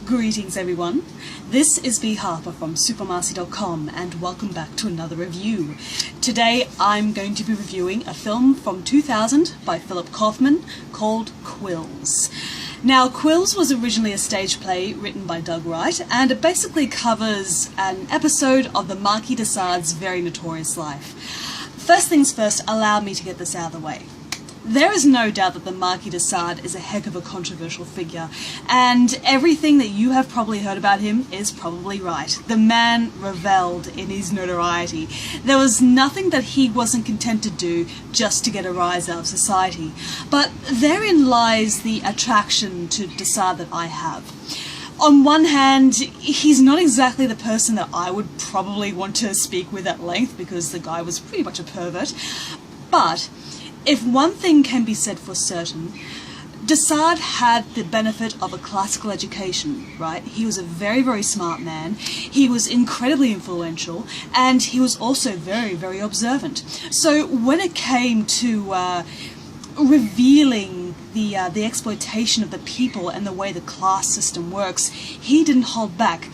Greetings everyone, this is B. Harper from supermarcy.com and welcome back to another review. Today I'm going to be reviewing a film from 2000 by Philip Kaufman called Quills. Now, Quills was originally a stage play written by Doug Wright, and it basically covers an episode of the Marquis de Sade's very notorious life. First things first, allow me to get this out of the way. There is no doubt that the Marquis de Sade is a heck of a controversial figure, and everything that you have probably heard about him is probably right. The man revelled in his notoriety. There was nothing that he wasn't content to do just to get a rise out of society. But therein lies the attraction to de Sade that I have. On one hand, he's not exactly the person that I would probably want to speak with at length, because the guy was pretty much a pervert, but if one thing can be said for certain, de Sade had the benefit of a classical education, right? He was a very, very smart man, he was incredibly influential, and he was also very, very observant. So when it came to revealing the exploitation of the people and the way the class system works, he didn't hold back.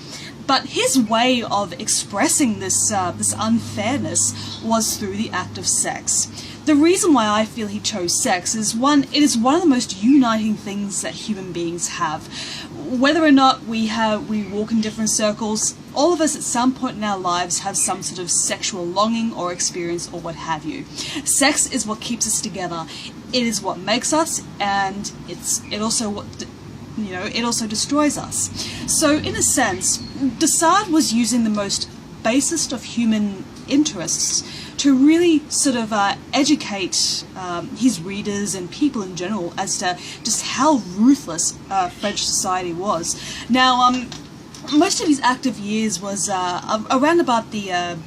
But his way of expressing this unfairness was through the act of sex. The reason why I feel he chose sex is, one, it is one of the most uniting things that human beings have. Whether or not we walk in different circles, all of us at some point in our lives have some sort of sexual longing or experience or what have you. Sex is what keeps us together. It is what makes us, and it also destroys us. So in a sense, de Sade was using the most basest of human interests to really sort of educate his readers and people in general as to just how ruthless French society was. Now, most of his active years was around about the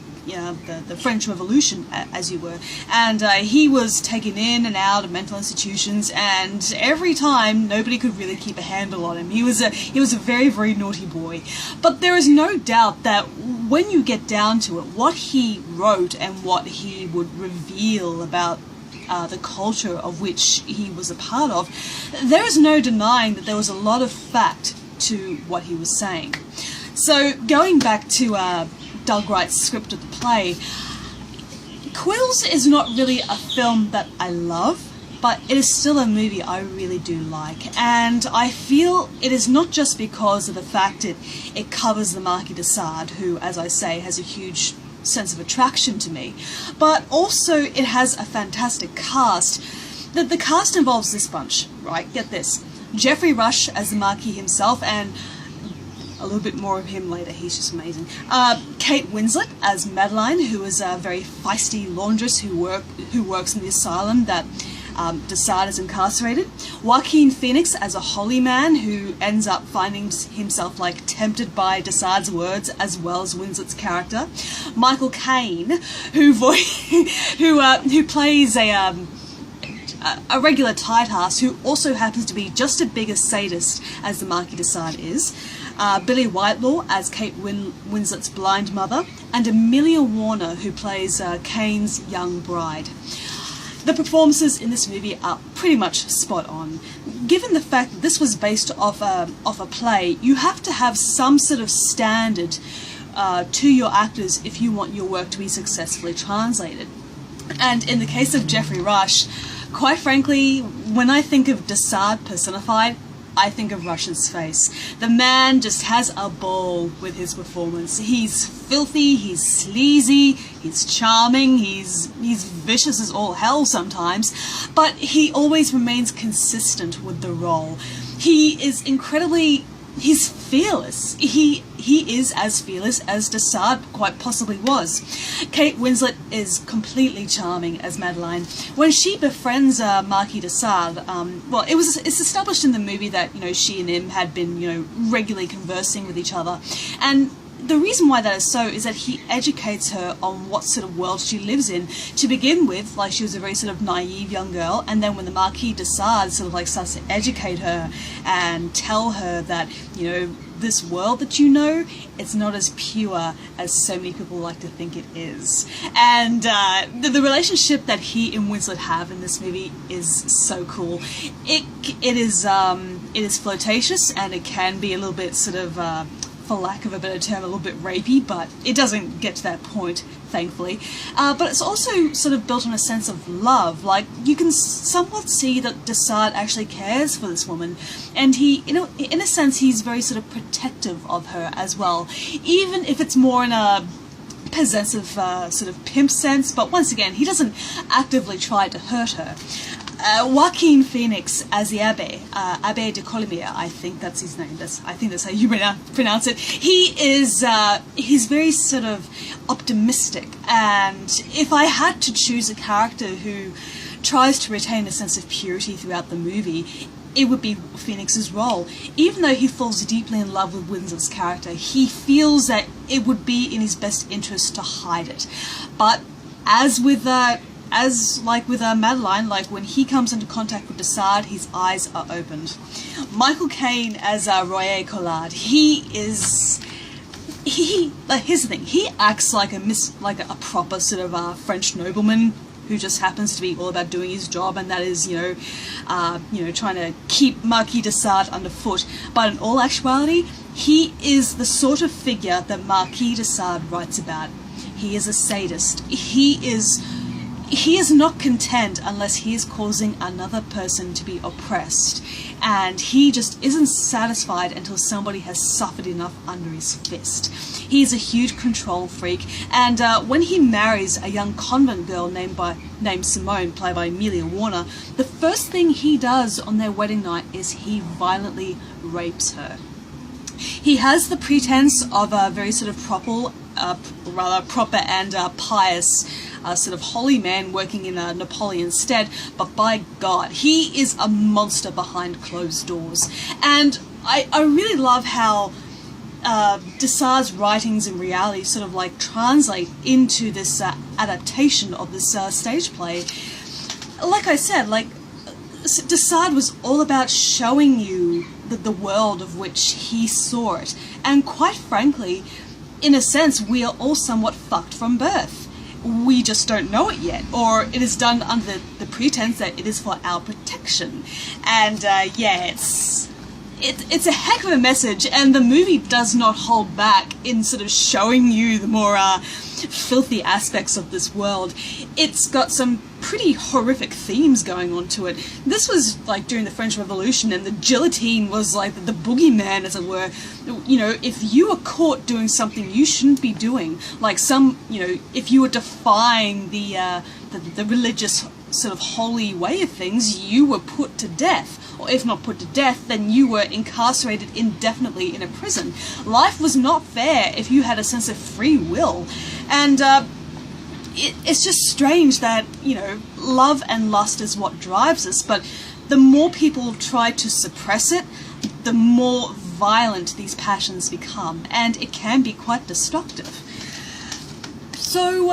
French Revolution, as you were, and he was taken in and out of mental institutions, and every time nobody could really keep a handle on him. He was a very, very naughty boy. But there is no doubt that when you get down to it, what he wrote and what he would reveal about the culture of which he was a part of, there is no denying that there was a lot of fact to what he was saying. So going back to Doug Wright's script of the play, Quills is not really a film that I love, but it is still a movie I really do like, and I feel it is not just because of the fact that it covers the Marquis de Sade, who, as I say, has a huge sense of attraction to me, but also it has a fantastic cast. The cast involves this bunch, right? Get this. Geoffrey Rush as the Marquis himself, and a little bit more of him later, he's just amazing. Kate Winslet as Madeline, who is a very feisty laundress who works in the asylum that de Sade is incarcerated. Joaquin Phoenix as a holy man who ends up finding himself like tempted by de Sade's words as well as Winslet's character. Michael Caine, who plays a regular tight ass who also happens to be just as big a sadist as the Marquis de Sade is. Billy Whitelaw as Kate Winslet's blind mother, and Amelia Warner, who plays Caine's young bride. The performances in this movie are pretty much spot on. Given the fact that this was based off a play, you have to have some sort of standard to your actors if you want your work to be successfully translated. And in the case of Geoffrey Rush, quite frankly, when I think of de Sade personified, I think of Rush's face. The man just has a ball with his performance. He's filthy, he's sleazy, he's charming, he's vicious as all hell sometimes, but he always remains consistent with the role. He is he's fearless. He is as fearless as de Sade quite possibly was. Kate Winslet is completely charming as Madeline. When she befriends Marquis de Sade, well, it's established in the movie that she and him had been regularly conversing with each other, and the reason why that is so is that he educates her on what sort of world she lives in. To begin with, like, she was a very sort of naive young girl, and then when the Marquis de Sade sort of like starts to educate her and tell her that, this world that it's not as pure as so many people like to think it is. And the relationship that he and Winslet have in this movie is so cool. It is it is flirtatious, and it can be a little bit sort of, for lack of a better term, a little bit rapey, but it doesn't get to that point, thankfully. But it's also sort of built on a sense of love. Like, you can somewhat see that Desart actually cares for this woman, and he, you know, in a sense, he's very sort of protective of her as well, even if it's more in a possessive sort of pimp sense. But once again, he doesn't actively try to hurt her. Joaquin Phoenix as the Abbé de Colomiers, I think that's his name. I think that's how you pronounce it. He is, he's very sort of optimistic, and if I had to choose a character who tries to retain a sense of purity throughout the movie, it would be Phoenix's role. Even though he falls deeply in love with Winsor's character, he feels that it would be in his best interest to hide it. But as with Madeline, like when he comes into contact with Desart, his eyes are opened. Michael Caine as Royer Collard, here's the thing, he acts like a proper sort of French nobleman who just happens to be all about doing his job, and that is, trying to keep Marquis Desart underfoot. But in all actuality, he is the sort of figure that Marquis Desart writes about. He is a sadist. He is not content unless he is causing another person to be oppressed, and he just isn't satisfied until somebody has suffered enough under his fist. He is a huge control freak, and when he marries a young convent girl named Simone, played by Amelia Warner, the first thing he does on their wedding night is he violently rapes her. He has the pretense of a very sort of proper and pious sort of holy man working in Napoleon's stead, but by God, he is a monster behind closed doors. And I really love how Desart's writings and reality sort of like translate into this adaptation of this stage play. Like I said, like Desart was all about showing you the world of which he saw it, and quite frankly, in a sense, we are all somewhat fucked from birth. We just don't know it yet, or it is done under the pretense that it is for our protection. And yeah, it's a heck of a message, and the movie does not hold back in sort of showing you the more filthy aspects of this world. It's got some pretty horrific themes going on to it. This was like during the French Revolution, and the guillotine was like the boogeyman, as it were. You know, if you were caught doing something you shouldn't be doing, like if you were defying the religious sort of holy way of things, you were put to death. Or if not put to death, then you were incarcerated indefinitely in a prison. Life was not fair if you had a sense of free will. And it's just strange that, love and lust is what drives us, but the more people try to suppress it, the more violent these passions become, and it can be quite destructive. So,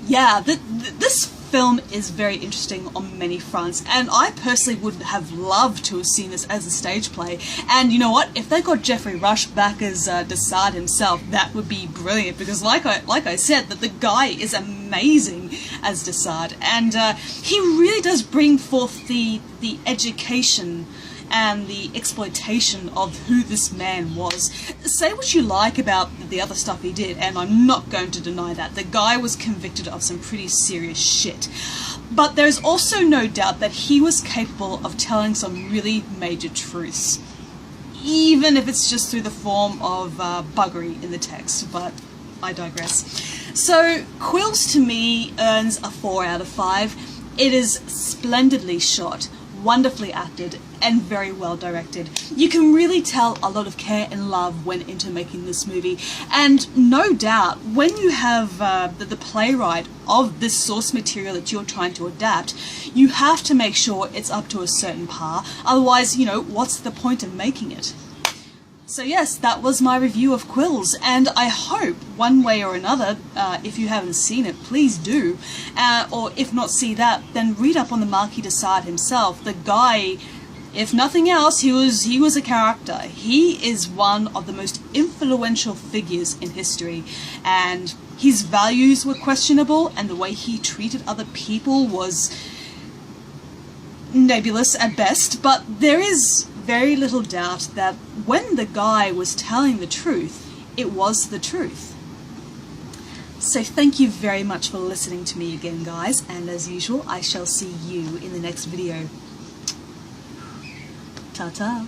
yeah, this film is very interesting on many fronts, and I personally would have loved to have seen this as a stage play. And you know what? If they got Geoffrey Rush back as Desart himself, that would be brilliant, because like I said, that the guy is amazing as Desart, and he really does bring forth the education and the exploitation of who this man was. Say what you like about the other stuff he did, and I'm not going to deny that. The guy was convicted of some pretty serious shit. But there's also no doubt that he was capable of telling some really major truths, even if it's just through the form of buggery in the text, but I digress. So, Quills to me earns a 4 out of 5. It is splendidly shot, wonderfully acted, and very well directed. You can really tell a lot of care and love went into making this movie, and no doubt when you have the playwright of this source material that you're trying to adapt, you have to make sure it's up to a certain par, otherwise, what's the point of making it? So yes, that was my review of Quills, and I hope, one way or another, if you haven't seen it, please do, or if not see that, then read up on the Marquis de Sade himself. The guy, if nothing else, he was a character. He is one of the most influential figures in history, and his values were questionable, and the way he treated other people was nebulous at best, but there is very little doubt that when the guy was telling the truth, it was the truth. So thank you very much for listening to me again, guys, and as usual, I shall see you in the next video. Ta-ta!